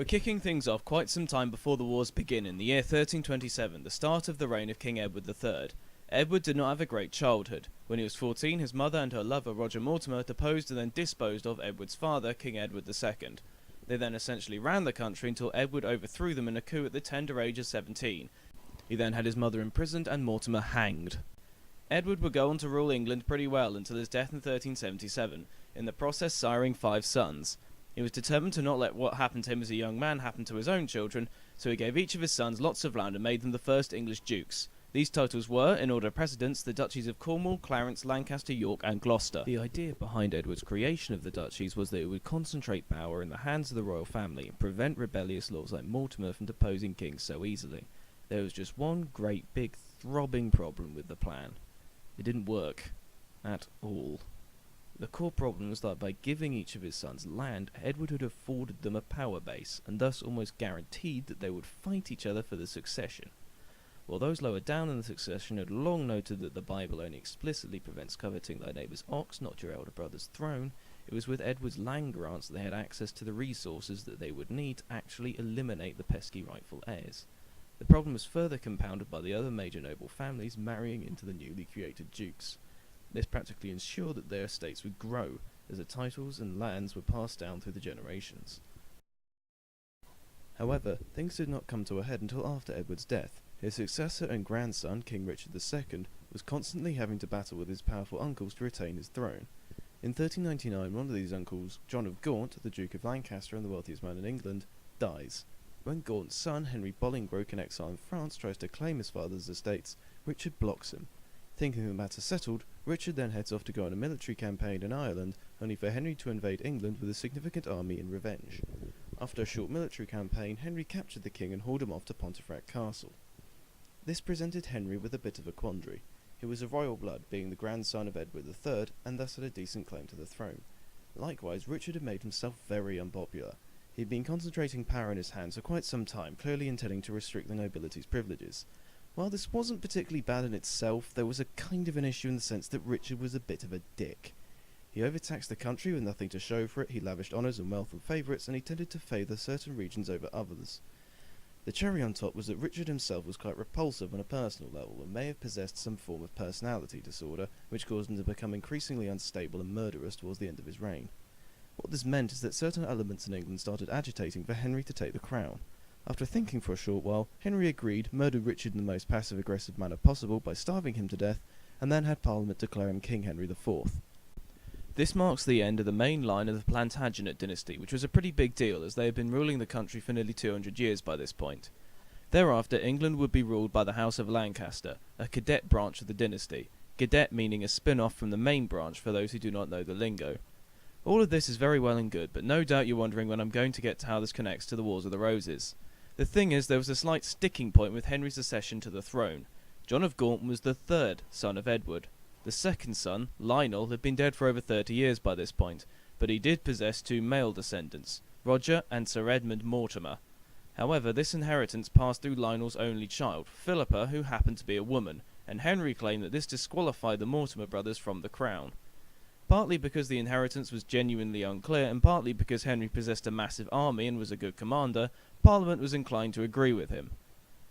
kicking things off quite some time before the wars begin in the year 1327, the start of the reign of King Edward III. Edward did not have a great childhood. When he was 14, his mother and her lover Roger Mortimer deposed and then disposed of Edward's father, King Edward II. They then essentially ran the country until Edward overthrew them in a coup at the tender age of 17. He then had his mother imprisoned and Mortimer hanged. Edward would go on to rule England pretty well until his death in 1377, in the process siring 5 sons. He was determined to not let what happened to him as a young man happen to his own children, so he gave each of his sons lots of land and made them the first English dukes. These titles were, in order of precedence, the duchies of Cornwall, Clarence, Lancaster, York and Gloucester. The idea behind Edward's creation of the duchies was that it would concentrate power in the hands of the royal family and prevent rebellious lords like Mortimer from deposing kings so easily. There was just one great big throbbing problem with the plan. It didn't work. At all. The core problem was that by giving each of his sons land, Edward had afforded them a power base, and thus almost guaranteed that they would fight each other for the succession. While those lower down in the succession had long noted that the Bible only explicitly prevents coveting thy neighbour's ox, not your elder brother's throne, it was with Edward's land grants that they had access to the resources that they would need to actually eliminate the pesky rightful heirs. The problem was further compounded by the other major noble families marrying into the newly created dukes. This practically ensured that their estates would grow, as the titles and lands were passed down through the generations. However, things did not come to a head until after Edward's death. His successor and grandson, King Richard II, was constantly having to battle with his powerful uncles to retain his throne. In 1399, one of these uncles, John of Gaunt, the Duke of Lancaster and the wealthiest man in England, dies. When Gaunt's son, Henry Bolingbroke, in exile in France, tries to claim his father's estates, Richard blocks him. Thinking the matter settled, Richard then heads off to go on a military campaign in Ireland, only for Henry to invade England with a significant army in revenge. After a short military campaign, Henry captured the king and hauled him off to Pontefract Castle. This presented Henry with a bit of a quandary. He was of royal blood, being the grandson of Edward III, and thus had a decent claim to the throne. Likewise, Richard had made himself very unpopular. He had been concentrating power in his hands for quite some time, clearly intending to restrict the nobility's privileges. While this wasn't particularly bad in itself, there was a kind of an issue in the sense that Richard was a bit of a dick. He overtaxed the country with nothing to show for it, he lavished honours and wealth on favourites, and he tended to favour certain regions over others. The cherry on top was that Richard himself was quite repulsive on a personal level, and may have possessed some form of personality disorder, which caused him to become increasingly unstable and murderous towards the end of his reign. What this meant is that certain elements in England started agitating for Henry to take the crown. After thinking for a short while, Henry agreed, murdered Richard in the most passive-aggressive manner possible by starving him to death, and then had Parliament declare him King Henry IV. This marks the end of the main line of the Plantagenet dynasty, which was a pretty big deal as they had been ruling the country for nearly 200 years by this point. Thereafter, England would be ruled by the House of Lancaster, a cadet branch of the dynasty, cadet meaning a spin-off from the main branch for those who do not know the lingo. All of this is very well and good, but no doubt you're wondering when I'm going to get to how this connects to the Wars of the Roses. The thing is, there was a slight sticking point with Henry's accession to the throne. John of Gaunt was the third son of Edward. The second son, Lionel, had been dead for over 30 years by this point, but he did possess 2 male descendants, Roger and Sir Edmund Mortimer. However, this inheritance passed through Lionel's only child, Philippa, who happened to be a woman, and Henry claimed that this disqualified the Mortimer brothers from the crown. Partly because the inheritance was genuinely unclear, and partly because Henry possessed a massive army and was a good commander, Parliament was inclined to agree with him.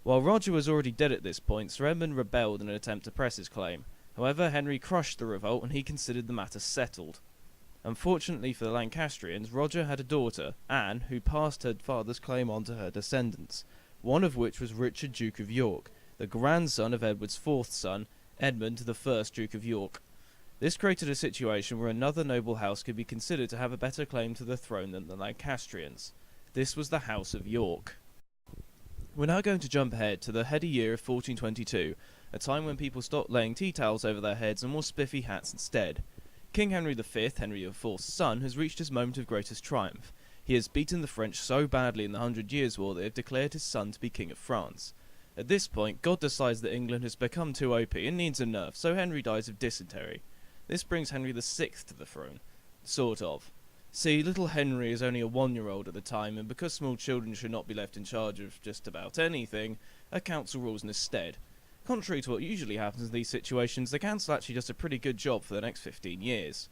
While Roger was already dead at this point, Sir Edmund rebelled in an attempt to press his claim. However, Henry crushed the revolt and he considered the matter settled. Unfortunately for the Lancastrians, Roger had a daughter, Anne, who passed her father's claim on to her descendants, one of which was Richard, Duke of York, the grandson of Edward's 4th son, Edmund the 1st Duke of York. This created a situation where another noble house could be considered to have a better claim to the throne than the Lancastrians. This was the House of York. We're now going to jump ahead to the heady year of 1422, a time when people stopped laying tea towels over their heads and wore spiffy hats instead. King Henry V, Henry IV's son, has reached his moment of greatest triumph. He has beaten the French so badly in the 100 Years' War that they have declared his son to be King of France. At this point, God decides that England has become too OP and needs a nerf, so Henry dies of dysentery. This brings Henry VI to the throne. Sort of. See, little Henry is only a 1-year-old at the time, and because small children should not be left in charge of just about anything, a council rules in his stead. Contrary to what usually happens in these situations, the council actually does a pretty good job for the next 15 years.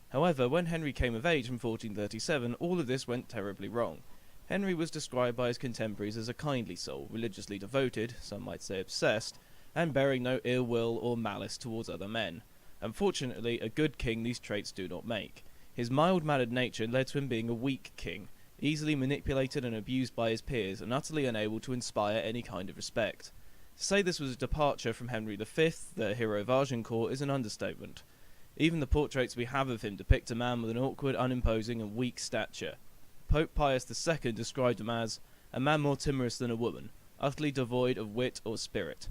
However, when Henry came of age in 1437, all of this went terribly wrong. Henry was described by his contemporaries as a kindly soul, religiously devoted, some might say obsessed, and bearing no ill will or malice towards other men. Unfortunately, a good king these traits do not make. His mild-mannered nature led to him being a weak king, easily manipulated and abused by his peers, and utterly unable to inspire any kind of respect. To say this was a departure from Henry V, the hero of Agincourt, is an understatement. Even the portraits we have of him depict a man with an awkward, unimposing, and weak stature. Pope Pius II described him as a man more timorous than a woman, utterly devoid of wit or spirit.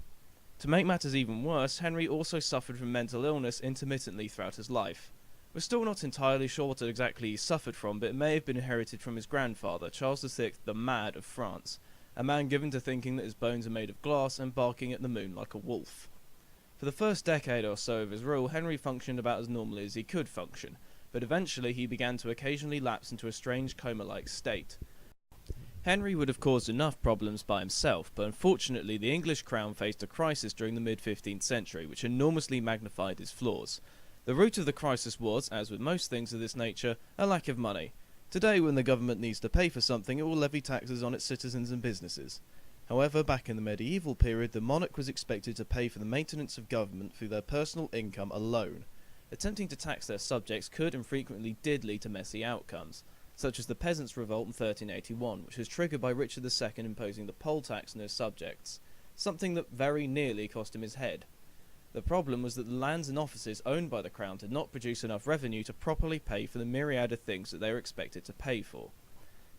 To make matters even worse, Henry also suffered from mental illness intermittently throughout his life. We're still not entirely sure what exactly he suffered from, but it may have been inherited from his grandfather, Charles VI, the Mad of France, a man given to thinking that his bones are made of glass and barking at the moon like a wolf. For the first decade or so of his rule, Henry functioned about as normally as he could function, but eventually he began to occasionally lapse into a strange coma-like state. Henry would have caused enough problems by himself, but unfortunately the English crown faced a crisis during the mid-15th century, which enormously magnified his flaws. The root of the crisis was, as with most things of this nature, a lack of money. Today, when the government needs to pay for something, it will levy taxes on its citizens and businesses. However, back in the medieval period, the monarch was expected to pay for the maintenance of government through their personal income alone. Attempting to tax their subjects could and frequently did lead to messy outcomes, such as the Peasants' Revolt in 1381, which was triggered by Richard II imposing the poll tax on his subjects, something that very nearly cost him his head. The problem was that the lands and offices owned by the crown did not produce enough revenue to properly pay for the myriad of things that they were expected to pay for.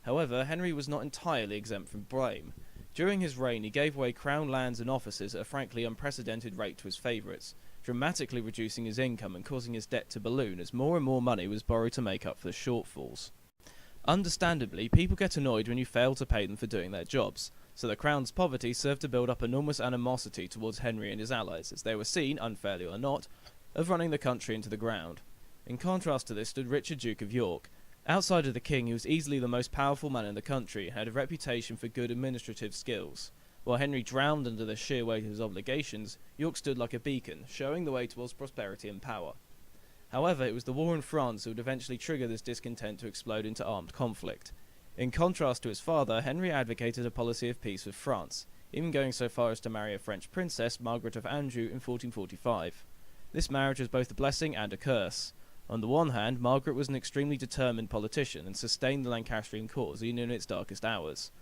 However, Henry was not entirely exempt from blame. During his reign, he gave away crown lands and offices at a frankly unprecedented rate to his favourites, dramatically reducing his income and causing his debt to balloon as more and more money was borrowed to make up for the shortfalls. Understandably, people get annoyed when you fail to pay them for doing their jobs, so the crown's poverty served to build up enormous animosity towards Henry and his allies, as they were seen, unfairly or not, of running the country into the ground. In contrast to this stood Richard, Duke of York. Outside of the king, he was easily the most powerful man in the country and had a reputation for good administrative skills. While Henry drowned under the sheer weight of his obligations, York stood like a beacon, showing the way towards prosperity and power. However, it was the war in France that would eventually trigger this discontent to explode into armed conflict. In contrast to his father, Henry advocated a policy of peace with France, even going so far as to marry a French princess, Margaret of Anjou, in 1445. This marriage was both a blessing and a curse. On the one hand, Margaret was an extremely determined politician and sustained the Lancastrian cause even in its darkest hours.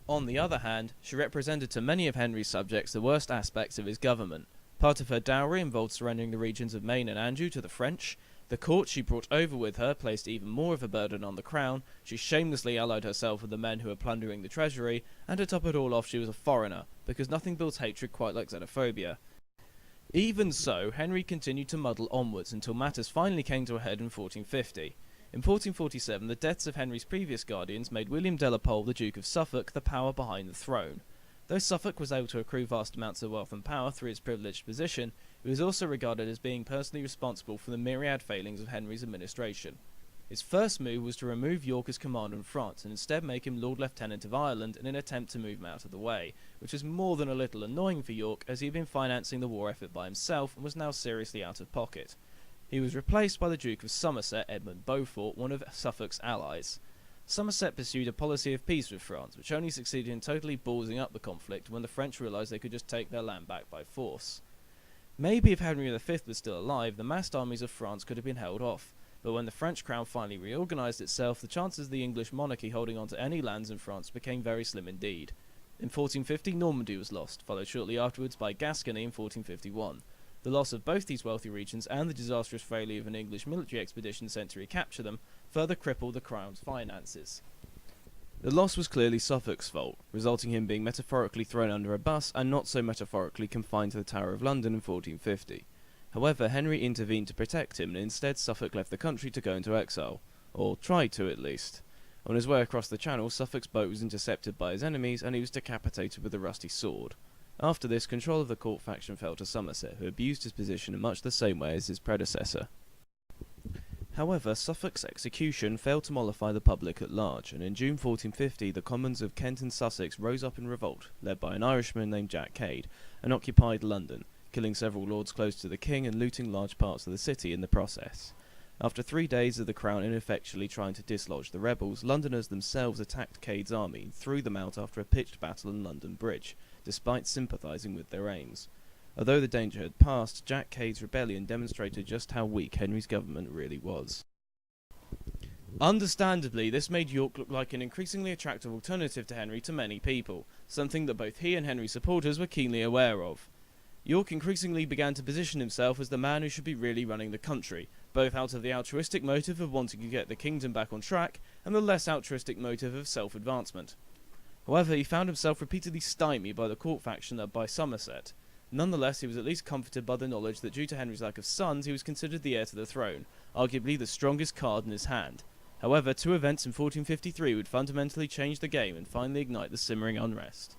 On the other hand, she represented to many of Henry's subjects the worst aspects of his government. Part of her dowry involved surrendering the regions of Maine and Anjou to the French. The court she brought over with her placed even more of a burden on the crown. She shamelessly allied herself with the men who were plundering the treasury, and to top it all off, she was a foreigner, because nothing builds hatred quite like xenophobia. Even so, Henry continued to muddle onwards until matters finally came to a head in 1450. In 1447, the deaths of Henry's previous guardians made William de la Pole, the Duke of Suffolk, the power behind the throne. Though Suffolk was able to accrue vast amounts of wealth and power through his privileged position, he was also regarded as being personally responsible for the myriad failings of Henry's administration. His first move was to remove York as commander in France and instead make him Lord Lieutenant of Ireland in an attempt to move him out of the way, which was more than a little annoying for York as he had been financing the war effort by himself and was now seriously out of pocket. He was replaced by the Duke of Somerset, Edmund Beaufort, one of Suffolk's allies. Somerset pursued a policy of peace with France, which only succeeded in totally ballsing up the conflict when the French realised they could just take their land back by force. Maybe if Henry V was still alive, the massed armies of France could have been held off, but when the French crown finally reorganised itself, the chances of the English monarchy holding on to any lands in France became very slim indeed. In 1450, Normandy was lost, followed shortly afterwards by Gascony in 1451. The loss of both these wealthy regions and the disastrous failure of an English military expedition sent to recapture them further crippled the crown's finances. The loss was clearly Suffolk's fault, resulting in him being metaphorically thrown under a bus and not so metaphorically confined to the Tower of London in 1450. However, Henry intervened to protect him, and instead Suffolk left the country to go into exile, or tried to at least. On his way across the Channel, Suffolk's boat was intercepted by his enemies and he was decapitated with a rusty sword. After this, control of the court faction fell to Somerset, who abused his position in much the same way as his predecessor. However, Suffolk's execution failed to mollify the public at large, and in June 1450 the Commons of Kent and Sussex rose up in revolt, led by an Irishman named Jack Cade, and occupied London, killing several lords close to the king and looting large parts of the city in the process. After 3 days of the Crown ineffectually trying to dislodge the rebels, Londoners themselves attacked Cade's army and threw them out after a pitched battle on London Bridge, despite sympathising with their aims. Although the danger had passed, Jack Cade's rebellion demonstrated just how weak Henry's government really was. Understandably, this made York look like an increasingly attractive alternative to Henry to many people, something that both he and Henry's supporters were keenly aware of. York increasingly began to position himself as the man who should be really running the country, both out of the altruistic motive of wanting to get the kingdom back on track and the less altruistic motive of self-advancement. However, he found himself repeatedly stymied by the court faction led by Somerset. Nonetheless, he was at least comforted by the knowledge that due to Henry's lack of sons, he was considered the heir to the throne, arguably the strongest card in his hand. However, two events in 1453 would fundamentally change the game and finally ignite the simmering unrest.